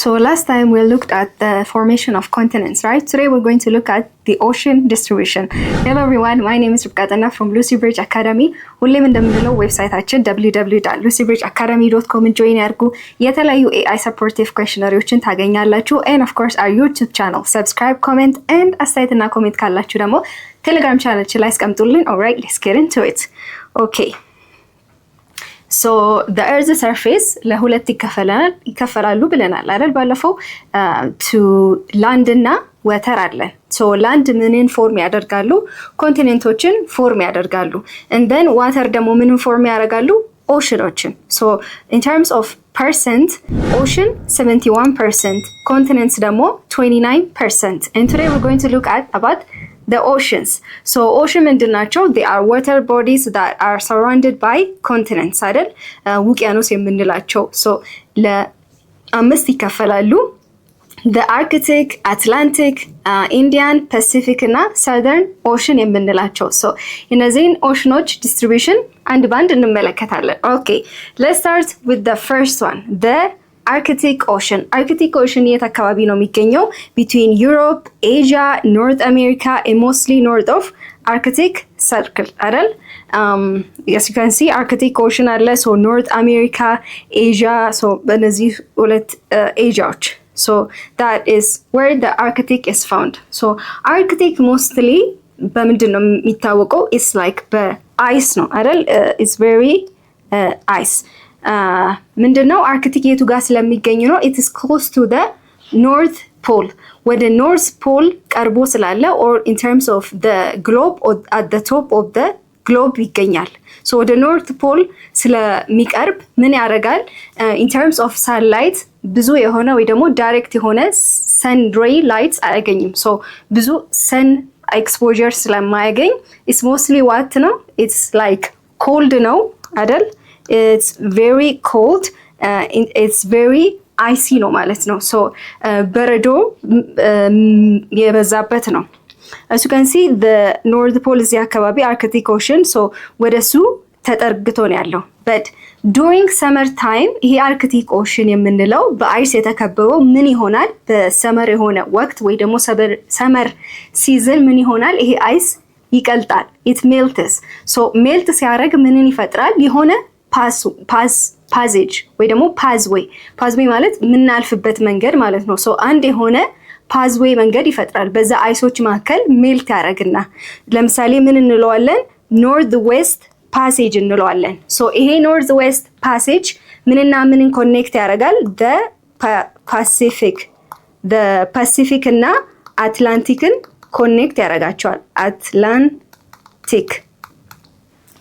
So last time we looked at the formation of continents, right? Today we're going to look at the ocean distribution. Hello everyone, my name is Rukatana from Lucy Bridge Academy. ሁሌም እንደምንለው ዌብሳይታችን www.lucybridgeacademy.com join ያርጉ። የተለያዩ AI supportive questionnaires ታገኛላችሁ. And of course our YouTube channel, subscribe, comment and አስተያየትና ኮሜንት ካላችሁ ደግሞ Telegram channel ላይ አስቀምጡልን. Alright, let's get into it. Okay. So the earth's surface ለሁለት ይከፈላሉ ብለናል አይደል ባለፈው to land እና water አለ so land ምንን ፎርም ያደርጋሉ ኮንቲኔንቶችን ፎርም ያደርጋሉ and then water ደግሞ ምንን ፎርም ያደርጋሉ oceanዎችን so in terms of percent ocean 71% continents ደግሞ 29% and today we're going to look at about the oceans. So ocean ምንድናቸው? They are water bodies that are surrounded by continents አይደል? ውቅያኖስ የምንላቸው. So ለአምስት ይከፈላሉ. The Arctic, Atlantic, Indian, Pacific እና Southern Ocean የምንላቸው. So እነዚህን ኦሽኖች distribution አንድ ባንድ እንመለከታለን. Okay, let's start with the first one. The Arctic Ocean. Arctic Ocean የት አካባቢ ነው የሚገኘው? Between Europe, Asia, North America, and mostly north of Arctic Circle. አይደል? As you can see, Arctic Ocean አለ. So North America, Asia. So በነዚህ ሁለት Asiaዎች. So that is where the Arctic is found. So Arctic mostly በምንድን ነው የሚታወቀው? It's like በice ነው አይደል? It's very ice. ምንድነው አርክቲክ የቱ ጋር ስለሚገኝ ነው it is close to the north pole ወደ north pole ቀርቦ ስላለ or in terms of the globe or at the top of the globe ይገኛል so ወደ north pole ስለሚቀርብ ምን ያደርጋል in terms of sunlight ብዙ የሆነ ወይ ደግሞ direct የሆነ sun ray lights አያገኝም so ብዙ sun exposure ስለማያገኝ it's mostly what ነው it's like cold ነው አይደል it's very cold it's very icy ነው ማለት ነው so በረዶ የበዛበት ነው as you can see the north pole እዚህ አካባቢ Arctic Ocean so ወደሱ ተጠርግቶ ነው ያለው but during summer time ይሄ Arctic Ocean የምንለው በአይስ የተከበበው ምን ይሆናል በሰመር የሆነ ወቅት ወይ ደግሞ summer season ምን ይሆናል ይሄ አይስ ይቀልጣል it melts so melt ሲያደርግ ምንን ይፈጥራል የሆነ passage ወይ ደግሞ pathway ማለት ምናልፍበት መንገድ ማለት ነው so አንድ የሆነ pathway መንገድ ይፈጥራል በዛ አይሶች መካከል ሜልት ያደርግና ለምሳሌ ምን እንለዋለን north west passage እንለዋለን so ይሄ north west passage ምንና ምንን ኮኔክት ያደርጋል the pacific እና atlanticን ኮኔክት ያደርጋቸዋል atlantic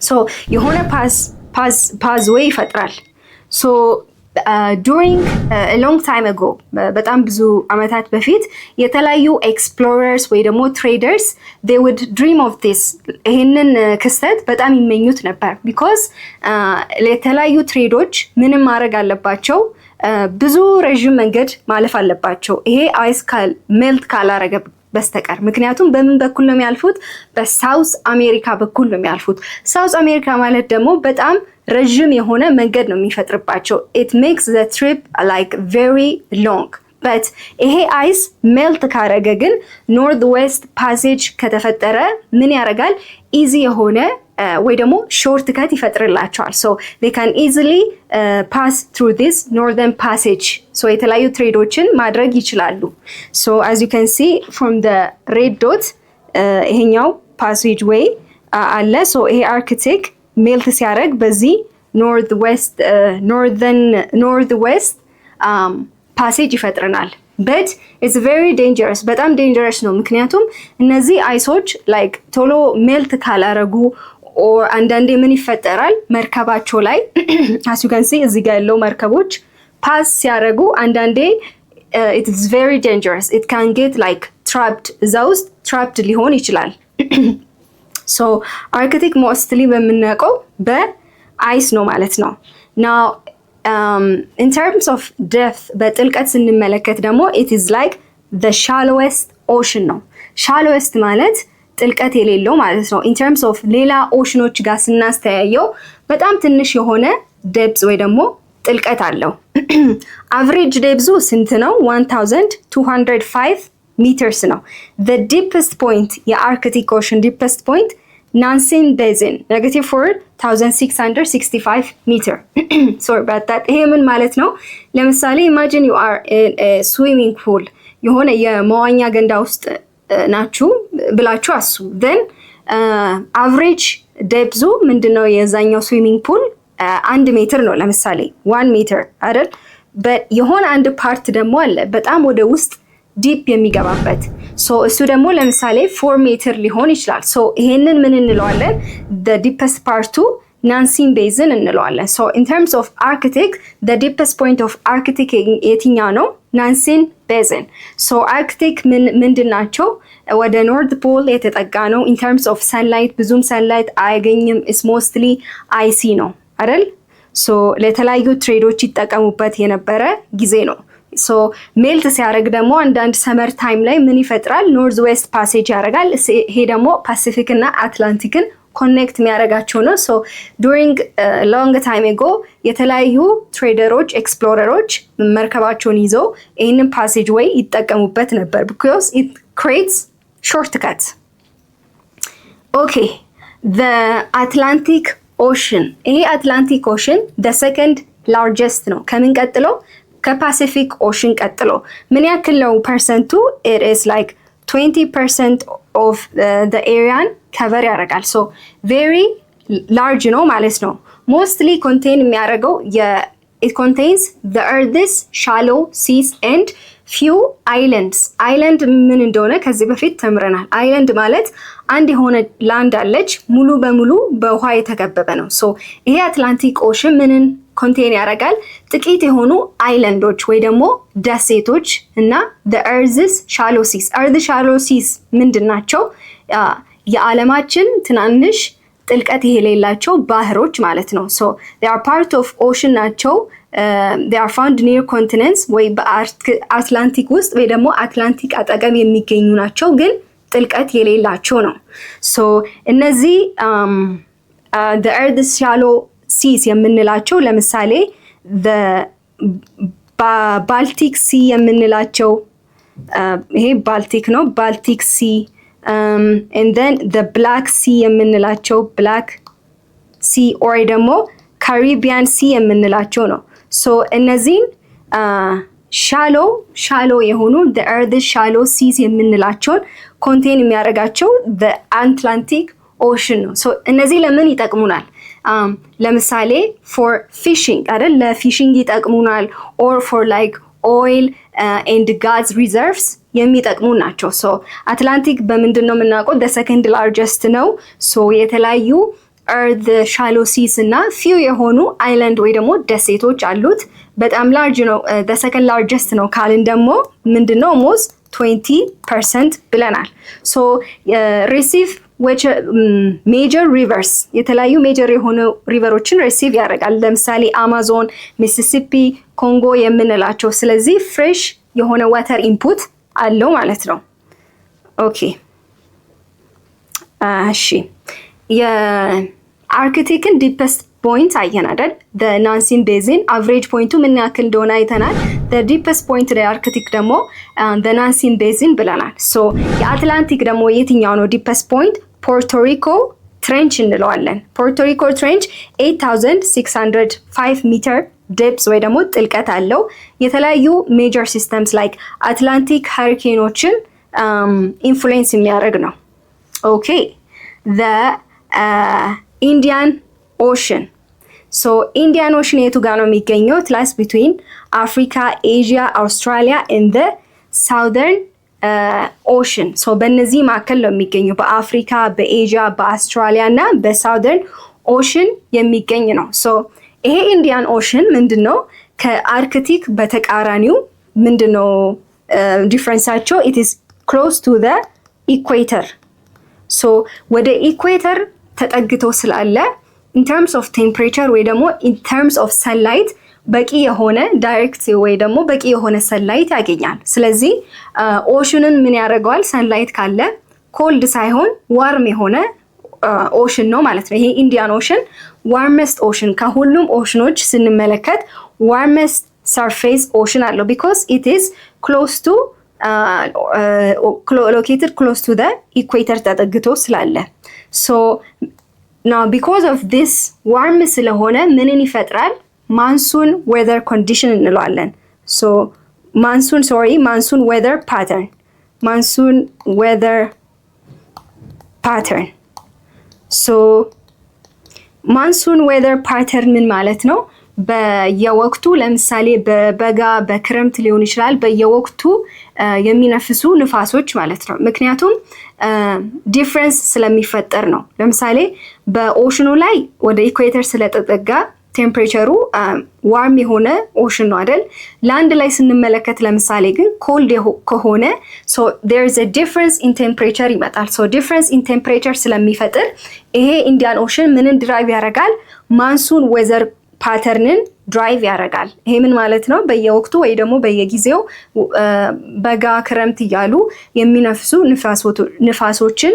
so የሆነ pathway ይፈጥራል so during a long time ago በጣም ብዙ አመታት በፊት የተለያዩ explorers ወይ ደግሞ traders they would dream of this ይሄንን ክስተት በጣም ይመኙት ነበር because ለተለያዩ ትሬዶች ምንም ማድረግ አለባቸው ብዙ ረጅም መንገድ ማለፍ አለባቸው ይሄ አይስ ሜልት ካላረገ በስተቀር ምክንያቱም በምን በኩል ነው የሚያልፉት በሳውዝ አሜሪካ በኩል ነው የሚያልፉት ሳውዝ አሜሪካ ማለት ደግሞ በጣም ረጅም የሆነ መንገድ ነው የሚፈጥርባቸው it makes the trip like very long but ይሄ አይስ ሜልት ካረገ ግን north west passage ከተፈጠረ ምን ያደርጋል easy የሆነ ወይ ደግሞ ሾርት ከት ይፈጥርላቸዋል so they can easily pass through this northern passage so የተለያዩ ትሬዶችን ማድረግ ይችላሉ so as you can see from the red dot ይሄኛው passage way አለ so ይሄ Arctic ሜልት ሲያደርግ በዚህ northwest passage ይፈጥረናል but it's very dangerous በጣም dangerous ነው ምክንያቱም እነዚህ አይሶች like ቶሎ ሜልት ካላረጉ or አንዳንዴ ምን ይፈጠራል መርከባቸው ላይ as you can see እዚህ ጋር ያለው መርከቦች ፓስ ሲያረጉ አንዳንዴ it is very dangerous it can get like trapped ሊሆን ይችላል so Arctic mostly በምናውቀው በአይስ ነው ማለት ነው now in terms of depth በጥልቀት ስንመለከት ደግሞ it is like the shallowest ocean ነው shallowest ማለት ጥልቀት የሌለው ማለት ነው in terms of ሌላ ኦሽኖች ጋር ስናስተያየው በጣም ትንሽ የሆነ depth ወይ ደግሞ ጥልቀት አለው። አቨሬጅ ዴፕዙ ስንት ነው? 1205 ሜትርስ ነው። the deepest point የአርክቲክ ኦሽን deepest point ናንሲን ቤዝን -4665 ሜትር sorry about that። ይሄ ምን ማለት ነው? ለምሳሌ imagine you are in a swimming pool የሆነ የመዋኛ ገንዳ ውስጥ ናችሁ ብላችሁ አስቡ። then average ዴፕዙ ምንድነው? የዛኛው ስዊሚንግ ፑል 1 ሜትር ነው ለምሳሌ 1 ሜትር አይደል? የሆነ አንድ ፓርት ደግሞ አለ በጣም ወደ ውስጥ ዲፕ የሚገባበት እሱ ደግሞ ለምሳሌ 4 ሜትር ሊሆን ይችላል። ይሄንን ምን እንለዋለን? the deepest part ናንሲን ቤዝን እንለዋለን። in terms of Arctic the deepest point of Arctic የትኛው ነው? ናንሲን ቤዝን። Arctic ምንድን ናቸው? ወደ ኖርዝ ፖል የተጠጋ ነው። in terms of sunlight ብዙም sunlight አያገኝም። is mostly icy ነው አይደል? ለተለያዩ ትሬዶች ይጠቀሙበት የነበረ ጊዜ ነው። ሜልት ሲያደርግ ደግሞ አንዳንድ ሰመር ታይም ላይ ምን ይፈጥራል? ኖርዝ ዌስት ፓሴጅ ያደርጋል። ይሄ ደግሞ ፓሲፊክ እና አትላንቲክን ኮኔክት የሚያደርጋቸው ነው። ዱሪንግ ሎንግ ታይም አጎ የተለያዩ ትሬደሮች ኤክስፕሎረሮች መርከባቸውን ይዘው ይህንን ፓሴጅ ወይ ይጠቀሙበት ነበር because it creates shortcuts. Okay, the Atlantic Ocean. ይሄ አትላንቲክ ኦሽን the second largest ነው። ከምን ቀጥሎ? ከፓሲፊክ ኦሽን ቀጥሎ። ምን ያክል ነው ፐርሰንቱ? it is like 20% of the area cover ያደርጋል። very large ነው ማለት ነው። mostly contain የሚያደርገው it contains the earth's shallow seas and few islands. island ምን እንደሆነ ከዚህ በፊት ተምረናል። island ማለት አንድ የሆነ ላንድ አለች ሙሉ በሙሉ በውሃ የተከበበ ነው። ይሄ አትላንቲክ ኦሽን ምንን ኮንቴን ያደርጋል? ጥቂት የሆኑ አይላንዶች ወይ ደግሞ ደሴቶች እና the earth's shallow seas. earth shallow seas ምንድን ናቸው? የዓለማችን ትናንሽ ጥልቀት የሌላቸው ባህሮች ማለት ነው። they are part of ocean ናቸው። they are found near continents ወይ በአትላንቲክ ውስጥ ወይ ደግሞ አትላንቲክ አጠገብ የሚገኙ ናቸው ግን ጥልቀት የሌላቸው ነው። እነዚህ the earth's shallow seas የምንላቸው ለምሳሌ ባልቲክ ሲ የምንላቸው ይሄ ባልቲክ ነው ባልቲክ ሲ and then the black sea የምንላቸው black sea or ደግሞ caribbean sea የምንላቸው ነው። እነዚህን shallow የሆኑ the earth shallow seas የምንላቸውን ኮንቴን የሚያደርጋቸው the Atlantic Ocean ነው። እነዚህ ለምን ይጠቅሙናል? ለምሳሌ for fishing አይደል? ለፊሽንግ ይጠቅሙናል or for like oil and gas reserves የሚጠቅሙ ናቸው። አትላንቲክ በምንድን ነው የምናውቀው? the second largest ነው። የተለያዩ earth shallow seas እና few የሆኑ island ወይ ደግሞ ደሴቶች አሉት። በጣም large ነው። the second largest ነው ካልን ደግሞ ምንድነው almost 20% ብለናል። receive which major rivers የተለያዩ ሜጀር የሆኑ ሪቨሮችን ሪሲቭ ያደርጋል። ለምሳሌ አማዞን፣ ሚሲሲፒ፣ ኮንጎ የምንላቸው። ስለዚህ ፍሬሽ የሆነ ዋተር ኢንፑት አለው ማለት ነው። ኦኬ እሺ የአርክቲክን ዲፐስት ፖይንት አየን አይደል? the ናንሲን ቤዚን አቨሬጅ ፖይንቱ ምን ያክል እንደሆነ አይተናል። the deepest point የአርክቲክ ደግሞ the ናንሲን ቤዚን ብለናል። የአትላንቲክ ደግሞ የትኛው ነው ዲፐስት ፖይንት? ፖርቶሪኮ ትሬንች እንለዋለን። ፖርቶሪኮ ትሬንች 8605 ሜትር ዴፕስ ወይ ደግሞ ጥልቀት አለው። የተለያዩ ሜጀር ሲስተምስ ላይክ አትላንቲክ ሃሪኬኖችን ኢንፍሉዌንስ የሚያደርግ ነው። ኦኬ the ኢንዲያን ኦሽን ኢንዲያን ኦሽን የቱ ጋር ነው የሚገኘው? ትላስ ቢትዊን አፍሪካ፣ ኤዥያ፣ አውስትራሊያ and the southern ኦሽን። በእነዚህ መካከል ነው የሚገኘው። በአፍሪካ፣ በኤዥያ፣ በአውስትራሊያ እና በሳውዘርን ኦሽን የሚገኝ ነው። ይሄ ኢንዲያን ኦሽን ምንድነው? ከአርክቲክ በተቃራኒው ምንድነው ዲፍረንሳቸው? it is close to the equator. ወደ ኢኩዌተር ተጠግቶ ስላለ in terms of temperature ወይ ደግሞ in terms of sunlight በቂ የሆነ ዳይሬክት ወይ ደግሞ በቂ የሆነ ሰንላይት ያገኛል። ስለዚህ ኦሽንን ምን ያደርገዋል? ሰንላይት ካለ ኮልድ ሳይሆን ዋርም የሆነ ኦሽን ነው ማለት ነው። ይሄ ኢንዲያን ኦሽን ዋርመስት ኦሽን ከሁሉም ኦሽኖች ስንመለከት warmest surface ocean አለው because it is close to located close to the equator ተጠግቶ ስላለ so now because of this warm ስለሆነ ምንን ይፈጥራል monsoon weather condition እንለዋለን so monsoon weather pattern so monsoon weather pattern ምን ማለት ነው በየወቅቱ ለምሳሌ በበጋ በክረምት ሊሆን ይችላል በየወቅቱ የሚነፍሱ ንፋሶች ማለት ነው ምክንያቱም ዲፈረንስ ስለሚፈጠር ነው ለምሳሌ በኦሽኑ ላይ ወደ ኢኩዌተር ስለተጠጋ ቴምፕሬቸሩ ዋርም የሆነ ኦሽን ነው አይደል ላንድ ላይ ስንመለከት ለምሳሌ ግን ኮልድ ከሆነ so there is a difference in temperature ይመጣል so difference in temperature ስለሚፈጥር ይሄ ኢንዲያን ኦሽን ምንን ድራይቭ ያደርጋል ማንሱን ዌዘር ፓተርንን ድራይቭ ያደርጋል ይሄ ምን ማለት ነው በየወቅቱ ወይ ደግሞ በየጊዜው በጋ ክረምት እያሉ የሚነፍሱ ንፋሶችን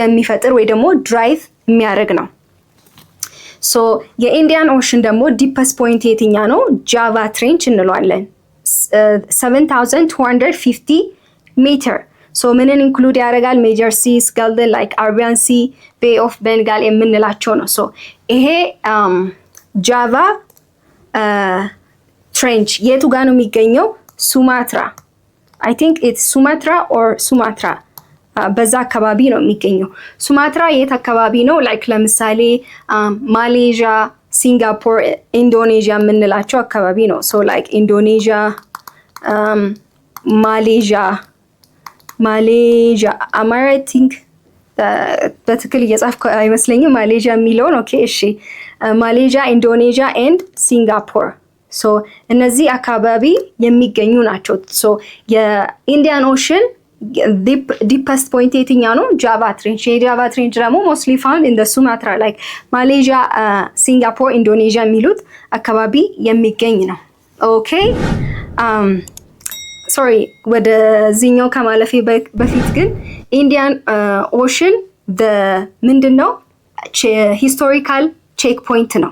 የሚፈጥር ወይ ደግሞ ድራይቭ የሚያደርግ ነው so የኢንዲያን ኦሽን ደግሞ ዲፐስት ፖይንት የትኛ ነው ጃቫ ትሬንች እንለዋለን 7250 ሜትር so ምንን ኢንክሉድ ያደርጋል ሜጀር ሲስ ጋልደን ላይክ አረቢያን ሲ ቤይ ኦፍ ቤንጋል የምንላቸው ነው so ይሄ ጃቫ ትሬንች የቱ ጋር ነው የሚገኘው ሱማትራ I think it's Sumatra or Sumatra በዛ አካባቢ ነው የሚገኘው ሱማትራ የት አካባቢ ነው ላይክ ለምሳሌ ማሌዥያ ሲንጋፖር ኢንዶኔዥያ የምንላቸው አካባቢ ነው so like ኢንዶኔዥያ ማሌዥያ አማራቲንግ በትክክል እየጻፍኩ አይመስለኝም ማሌዥያ የሚለውን ኦኬ እሺ ማሌዥያ ኢንዶኔዥያ ኤንድ ሲንጋፖር so እነዚህ አካባቢ የሚገኙ ናቸው so የኢንዲያን ኦሽን ዲፐስት ፖይንት የትኛ ነው ጃቫ ትሬንች የጃቫ ትሬንች ደግሞ ሞስትሊ ፋውንድ ኢን ሱማትራ ላይክ ማሌዥያ ሲንጋፖር ኢንዶኔዥያ የሚሉት አካባቢ የሚገኝ ነው ኦኬ ሶሪ ወደዚህኛው ከማለፌ በፊት ግን ኢንዲያን ኦሽን ምንድነው ሂስቶሪካል ቼክ ፖይንት ነው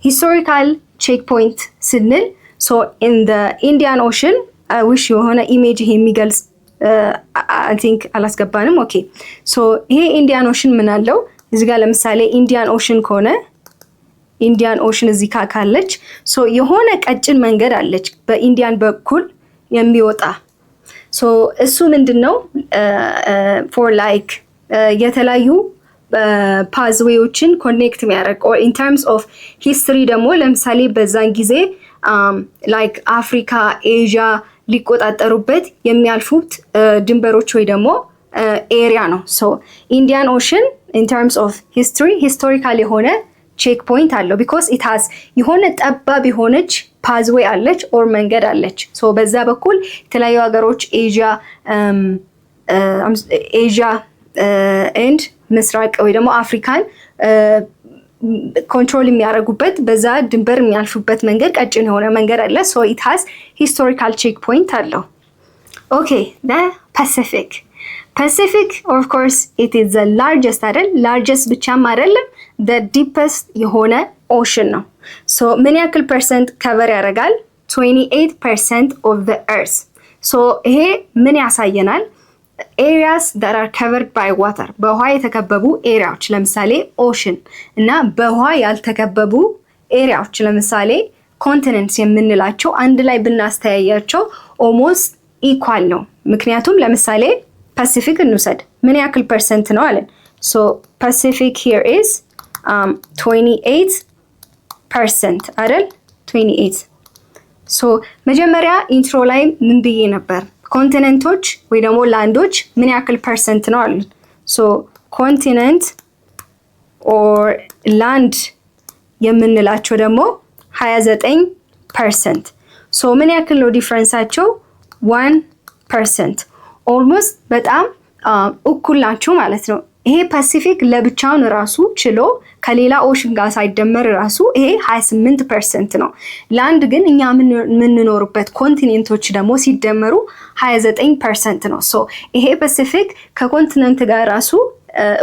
ሂስቶሪካል ቼክ ፖይንት ስንል so in the Indian Ocean I wish የሆነ ኢሜጅ የሚገልጽ I think አላስገባንም ኦኬ so ይሄ ኢንዲያን ኦሽን ምን አለው እዚህ ጋር ለምሳሌ ኢንዲያን ኦሽን ከሆነ ኢንዲያን ኦሽን እዚህ ካለች so የሆነ ቀጭን መንገድ አለች በኢንዲያን በኩል የሚወጣ so እሱ ምንድነው for like የተለያዩ ፓዝዌዎችን ኮኔክት የሚያደርግ or in terms of history ደግሞ ለምሳሌ በዛን ጊዜ like አፍሪካ ኤዥያ ሊቆጣጠሩበት የሚያልፉት ድንበሮች ወይ ደግሞ ኤሪያ ነው so ኢንዲያን ኦሽን in terms of historical የሆነ ቼክ ፖይንት አለው because it has የሆነ ጠባብ የሆነች ፓዝዌይ አለች or መንገድ አለች so በዛ በኩል የተለያዩ ሀገሮች ኤዥያ ኤንድ ምስራቅ ወይ ደግሞ አፍሪካን ኮንትሮል የሚያደርጉበት በዛ ድንበር የሚያልፉበት መንገድ ቀጭን የሆነ መንገድ አለ so it has historical checkpoint አለው okay the Pacific of course it is the largest አይደል largest ብቻም አይደለም the deepest የሆነ ocean ነው so ምን ያክል ፐርሰንት ከቨር ያደርጋል 28% of the earth so ይሄ ምን ያሳየናል areas that are covered by water በውሃ የተከበቡ ኤሪያዎች ለምሳሌ ኦሽን እና በውሃ ያልተከበቡ ኤሪያዎች ለምሳሌ ኮንቲኔንትስ የምንላቸው አንድ ላይ ብናስተያያቸው almost equal ነው ምክንያቱም ለምሳሌ ፓሲፊክ እንውሰድ ምን ያክል ፐርሰንት ነው አለን so Pacific here is 28% አይደል 28 so መጀመሪያ ኢንትሮ ላይ ምን ብዬ ነበር ኮንቲኔንቶች ወይ ደግሞ ላንዶች ምን ያክል ፐርሰንት ነው አሉን so ኮንቲኔንት or land የምንላቸው ደግሞ 29% so ምን ያክል ነው ዲፈረንሳቸው 1% almost በጣም እኩል ናቸው ማለት ነው ይሄ ፓሲፊክ ለብቻውን ራሱ ችሎ ከሌላ ኦሽን ጋር ሳይደመር ራሱ ይሄ 28% ነው ላንድ ግን እኛ የምንኖርበት ኮንቲኔንቶች ደግሞ ሲደመሩ 29% ነው so ይሄ ፓሲፊክ ከኮንቲኔንት ጋር ራሱ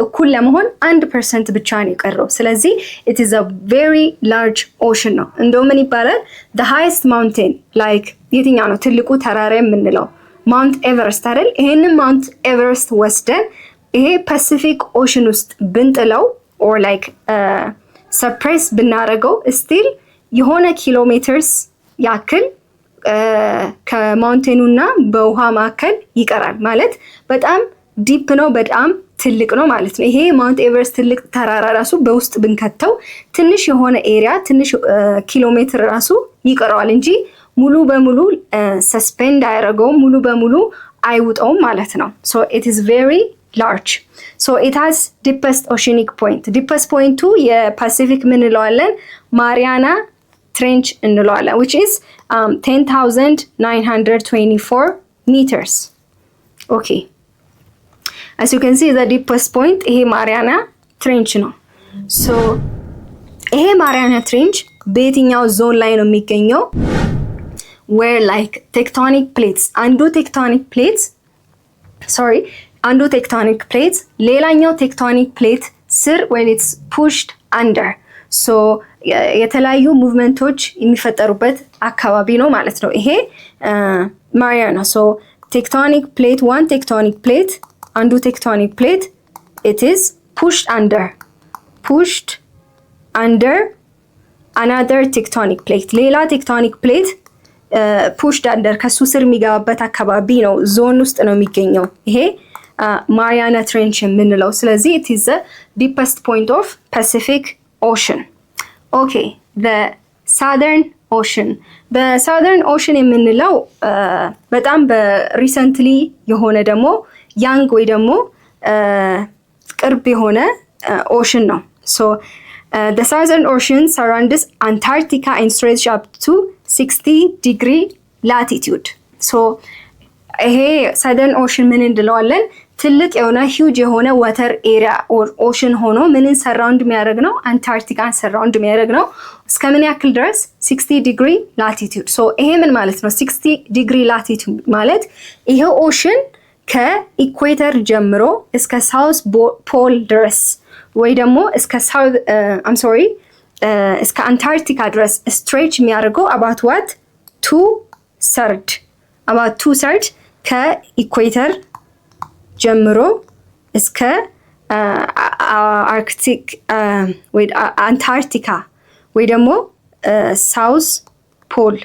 እኩል ለመሆን 1% ብቻ ነው የቀረው። ስለዚህ it is a very large ocean ነው። እንደው ምን ይባላል the highest mountain like የትኛው ነው ትልቁ ተራራ የምንለው ማውንት ኤቨረስት አይደል? ይሄንን ማውንት ኤቨረስት ወስደን ይሄ ፓሲፊክ ኦሽን ውስጥ ብንጥለው or like suppress ብናረገው still የሆነ ኪሎሜትርስ ያክል ከማውንቴኑና በውሃ መካከል ይቀራል ማለት በጣም ዲፕ ነው፣ በጣም ትልቅ ነው ማለት ነው። ይሄ ማውንት ኤቨረስት ትልቅ ተራራ ራሱ በውስጥ ብንከተው ትንሽ የሆነ ኤሪያ ትንሽ ኪሎሜትር ራሱ ይቀረዋል እንጂ ሙሉ በሙሉ ሰስፔንድ አያደርገውም፣ ሙሉ በሙሉ አይውጠውም ማለት ነው። so it is very large. so it has deepest oceanic point. deepest point የፓሲፊክ ምን እንለዋለን? ማሪያና ትሬንች እንለዋለን which is 10,924 meters. okay, as you can see the deepest point ይሄ ማሪያና ትሬንች ነው። so ይሄ ማሪያና ትሬንች በየትኛው ዞን ላይ ነው የሚገኘው? where like tectonic plates አንዱ ቴክቶኒክ ፕሌት ሌላኛው ቴክቶኒክ ፕሌት ስር when it's pushed under. so የተለያዩ ሙቭመንቶች የሚፈጠሩበት አካባቢ ነው ማለት ነው ይሄ ማሪያና። so tectonic plate, one tectonic plate, አንዱ ቴክቶኒክ ፕሌት it is pushed under another tectonic plate ሌላ ቴክቶኒክ ፕሌት pushed under ከሱ ስር የሚገባበት አካባቢ ነው፣ ዞን ውስጥ ነው የሚገኘው ይሄ ማሪያና ትሬንች የምንለው። ስለዚህ it is the deepest point of Pacific Ocean. okay, the Southern Ocean. በሳውዘርን ኦሽን የምንለው በጣም በሪሰንትሊ የሆነ ደግሞ ያንግ ወይ ደግሞ ቅርብ የሆነ ኦሽን ነው። so the Southern Ocean surrounds Antarctica and stretches up to 60 degree latitude. so ይሄ ሳውዘርን ኦሽን ምን እንለዋለን? ትልቅ የሆነ ሂውጅ የሆነ ዋተር ኤሪያ ኦር ኦሽን ሆኖ ምንን ሰራውንድ የሚያደርግ ነው? አንታርክቲካን ሰራውንድ የሚያደርግ ነው። እስከ ምን ያክል ድረስ? 60 ዲግሪ ላቲቲዩድ። ሶ ይሄ ምን ማለት ነው? 60 ዲግሪ ላቲቲዩድ ማለት ይሄ ኦሽን ከኢኩዌተር ጀምሮ እስከ ሳውዝ ፖል ድረስ ወይ ደግሞ እስከ እስከ አንታርክቲካ ድረስ ስትሬች የሚያደርገው about what? 2/3 ከኢኩዌተር ጀምሮ እስከ አርክቲክ ወይ አንታርክቲካ ወይ ደግሞ ሳውዝ ፖል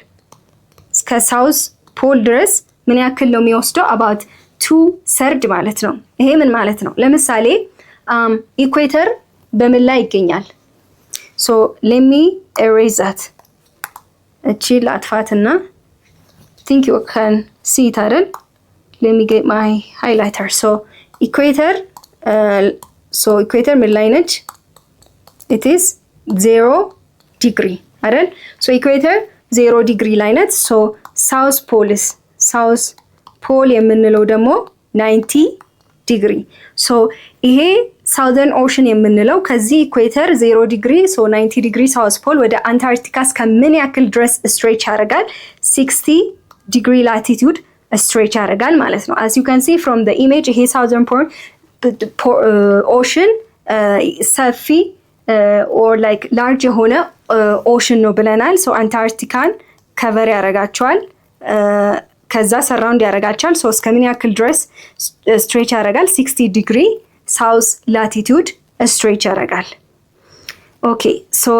እስከ ሳውዝ ፖል ድረስ ምን ያክል ነው የሚወስደው? about 2/3 ማለት ነው። ይሄ ምን ማለት ነው? ለምሳሌ ኢኩዌተር በምን ላይ ይገኛል? so let me erase that. እቺ ላጥፋትና think you can see it አይደል? let me get my highlighter. so equator ምን ላይ ነች? it is 0 degree አይደል? so equator 0 degree ላይ ነች። so south pole የምንለው ደግሞ 90 degree. so ይሄ southern ocean የምንለው ከዚህ equator 0 degree so 90 degree south pole ወደ አንታርክቲካ እስከምን ያክል ድረስ stretch ያደርጋል? 60 degree latitude stretch ያደርጋል ማለት ነው። as you can see from the image ይሄ southern ocean ሰፊ or like large የሆነ ocean ነው ብለናል። so አንታርክቲካን cover ያደርጋቸዋል፣ ከዛ ሰራውንድ ያደርጋቸዋል። so እስከምን ያክል ድረስ stretch ያደርጋል? 60 degree south latitude stretch ያደርጋል። okay, so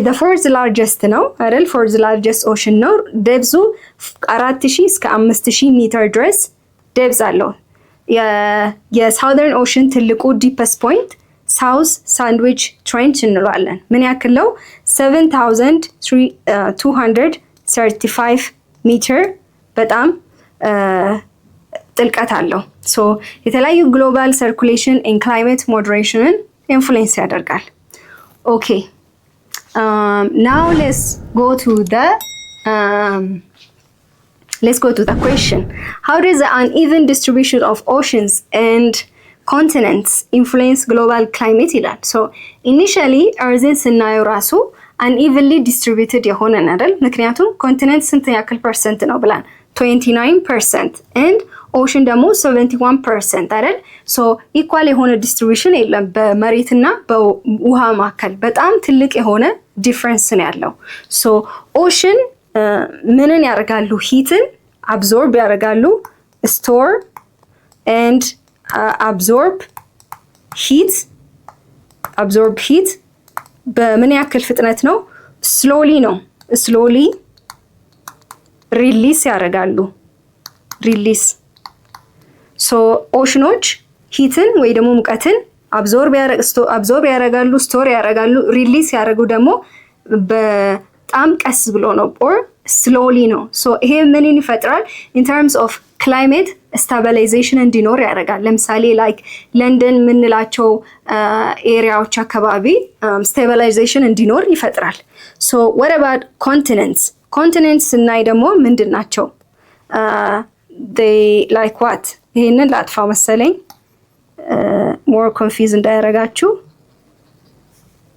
the fourth largest ነው አይደል? fourth largest ocean ነው። depth 4000 እስከ 5000 ሜትር ድረስ depth አለው። የሳውዘርን ኦሽን ትልቁ deepest point ሳውዝ ሳንድዊች ትሬንች እንለዋለን። ምን ያክል ነው? 7235 ሜትር በጣም ጥልቀት አለው። so የተለያዩ ግሎባል ሰርኩሌሽን ኤንድ ክላይሜት ሞዴሬሽንን ኢንፍሉዌንስ ያደርጋል። okay, now let's go to the question. How does the uneven distribution of oceans and continents influence global climate ይላል። so initially earthን ስናየው ራሱ unevenly distributed የሆነ አይደል? ምክንያቱም ኮንቲኔንት ስንት ያክል ፐርሰንት ነው ብላን 29% and ኦሽን ደግሞ 71% አይደል? ሶ ኢኳል የሆነ ዲስትሪቢዩሽን የለም በመሬትና በውሃ መካከል በጣም ትልቅ የሆነ ዲፍረንስ ነው ያለው። ሶ ኦሽን ምንን ያደርጋሉ? ሂትን አብዞርብ ያደርጋሉ። ስቶር ኤንድ አብዞርብ ሂት በምን ያክል ፍጥነት ነው? ስሎሊ ነው። ስሎሊ ሪሊስ ያደርጋሉ። ሶ ኦሽኖች ሂትን ወይ ደግሞ ሙቀትን አብዞርብ ያደርጋሉ፣ ስቶር ያደርጋሉ። ሪሊስ ያደርጉ ደግሞ በጣም ቀስ ብሎ ነው ኦር ስሎሊ ነው። ሶ ይሄ ምንን ይፈጥራል? ኢን ተርምስ ኦፍ ክላይሜት ስታቢላይዜሽን እንዲኖር ያደርጋል። ለምሳሌ ላይክ ለንደን የምንላቸው ኤሪያዎች አካባቢ ስታቢላይዜሽን እንዲኖር ይፈጥራል። ሶ what about continents? ኮንቲኔንትስ ስናይ ደግሞ ምንድን ናቸው? they like what? ይሄንን ላጥፋ መሰለኝ more confused እንዳያረጋችሁ።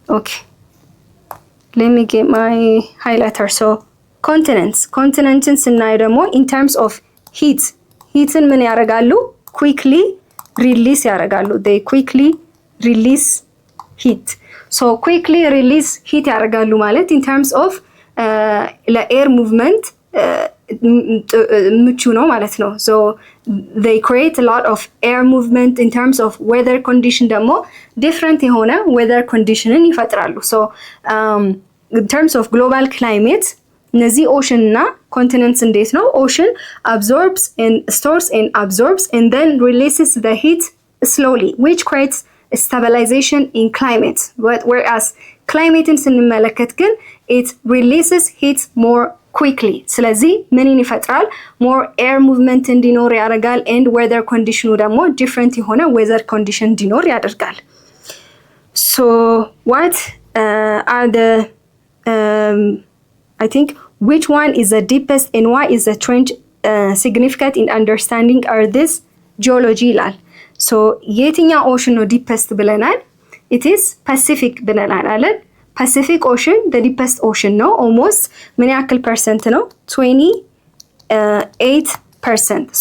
okay, let me get my highlighter. so continentsን ስናይ ደግሞ in terms of heatን ምን ያደርጋሉ? quickly release ያደርጋሉ። they quickly release heat. so quickly release heat ያደርጋሉ ማለት in terms of ለኤር ሙቭመንት ምቹ ነው ማለት ነው። so they create a lot of air movement. in terms of weather condition ደግሞ different የሆነ weather conditionን ይፈጥራሉ። so in terms of global climate እነዚህ ኦሽን እና ኮንቲኔንትስ እንዴት ነው? ኦሽን absorbs and stores and absorbs and then releases the heat slowly which creates stabilization in climate. whereas ክላይሜትን ስንመለከት ግን it releases heat more quickly. ስለዚህ ምንን ይፈጥራል? more air movement እንዲኖር ያደርጋል and weather condition ደግሞ different የሆነ weather condition እንዲኖር ያደርጋል። so what are the I think which one is the deepest and why is the trench significant in understanding are this geology ይላል። so የትኛው ኦሽን ነው ዲፐስት ብለናል? it is Pacific ብለናል አይደል? Pacific Ocean the deepest ocean ነው። almost ምን ያክል ፐርሰንት ነው? 28%.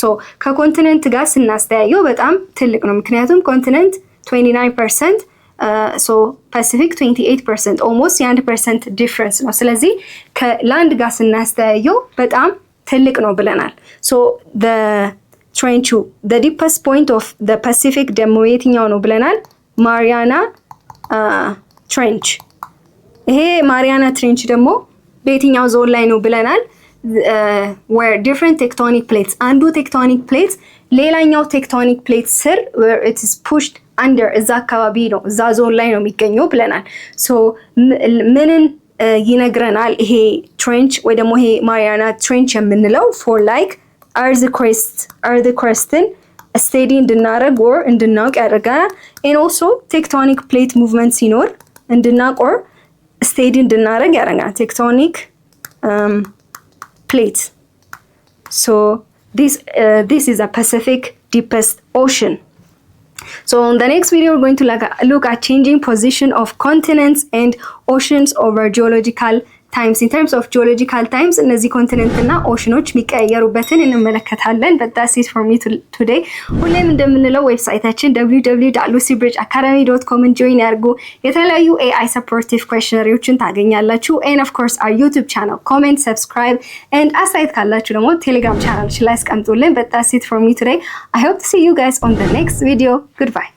so ከኮንቲኔንት ጋር ስናስተያየው በጣም ትልቅ ነው። ምክንያቱም ኮንቲኔንት 29%, so Pacific 28%, almost የ1% difference ነው። ስለዚህ ከላንድ ጋር ስናስተያየው በጣም ትልቅ ነው ብለናል። so the deepest point of the Pacific ደግሞ የትኛው ነው ብለናል? ማሪያና ትሬንች። ይሄ ማሪያና ትሬንች ደግሞ በየትኛው ዞን ላይ ነው ብለናል? where different tectonic plates አንዱ ቴክቶኒክ ፕሌት ሌላኛው ቴክቶኒክ ፕሌት ስር where it is pushed under እዛ አካባቢ ነው፣ እዛ ዞን ላይ ነው የሚገኘው ብለናል። so ምንን ይነግረናል ይሄ ትሬንች ወይ ደግሞ ይሄ ማሪያና ትሬንች የምንለው? for like earth crusትን ስቴዲ እንድናረግ or እንድናውቅ ያደርጋል። and also ቴክቶኒክ ፕሌት ሙቭመንት ሲኖር እንድናውቅ or ስቴዲ እንድናረግ ያደርጋል። ቴክቶኒክ plate. so this is a Pacific deepest ocean. so in the next video we're going to look at changing position of continents and oceans over geological times. in terms of geological times እነዚህ ኮንቲኔንት እና ኦሽኖች የሚቀያየሩበትን እንመለከታለን። but that's it for me today. ሁሌም እንደምንለው ዌብሳይታችን www.lucybridgeacademy.com ጆይን ያርጉ። የተለያዩ AI supportive questionnaires ታገኛላችሁ. and of course our YouTube channel, comment, subscribe and አስተያየት ካላችሁ ደግሞ ቴሌግራም ቻናላችን ላይ አስቀምጡልን. but that's it for me today. I hope to see you guys on the next video. Goodbye.